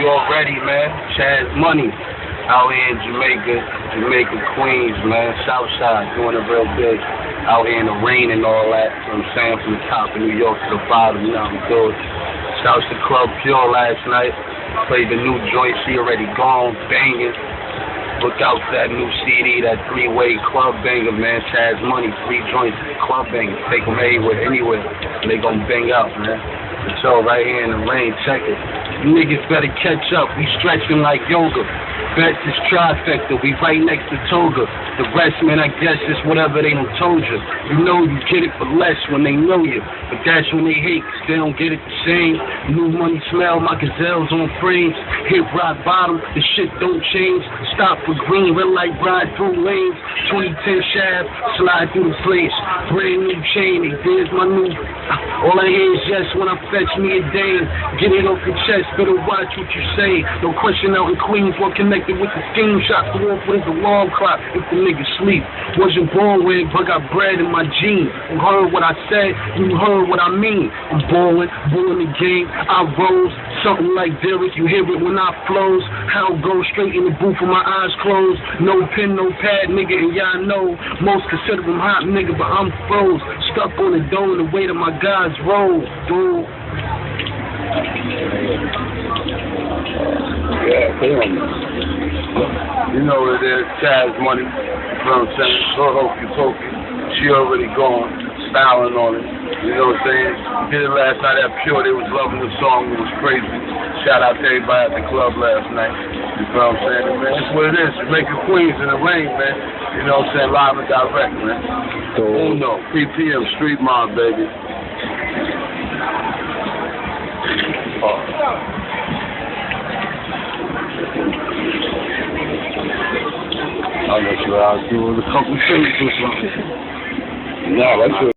You already, man. Chaz Money out here in Jamaica, Queens, man. Southside, doing it real big. Out here in the rain and all that. You know what I'm saying? From the top of New York to the bottom, you know I'm good. Shouts to Club Pure last night. Played the new joint, she already gone, banging. Look out for that new CD, that three-way club banger, man. Chaz Money, 3 joints, club bangers. Take them anywhere, and they gonna bang out, man. So right here in the rain, check it. You niggas better catch up, we stretching like yoga. Best is trifecta, we right next to Toga. The rest, man, I guess it's whatever they done told you. You know you get it for less when they know you. But that's when they hate, cause they don't get it the same. New money smell, my gazelles on frames. Hit rock bottom, the shit don't change. Stop for green, red light ride through lanes. 2010 shaft, slide through the place. Brand new chain, there's my new. All I hear is yes when I fetch me a dame. Get it off your chest, better watch what you say. No question out in Queens, what connected with the scheme. Shot the off with his alarm clock if the nigga sleep. Wasn't born with, but got bread in my jeans. You heard what I said, you heard what I mean. I'm born the game, I rose. Something like Derek, you hear it when I flows. How go straight in the booth with my eyes closed. No pen, no pad, nigga, and y'all know. Most consider him hot, nigga, but I'm froze. Stuck on the dome, the weight of my guys roll, dude. Yeah, damn. You know what it is, Chaz Money. You know what I'm saying? So hokey pokey. She already gone, styling on it. You know what I'm saying? Did it last night at Pure. They was loving the song. It was crazy. Shout out to everybody at the club last night. You know what I'm saying? Man, that's what it is. Jamaica, Queens in the rain, man. You know what I'm saying? Live and direct, man. So, Uno, PPM, Street Mob, baby. I'm not sure I'll do a couple things or something. No, that's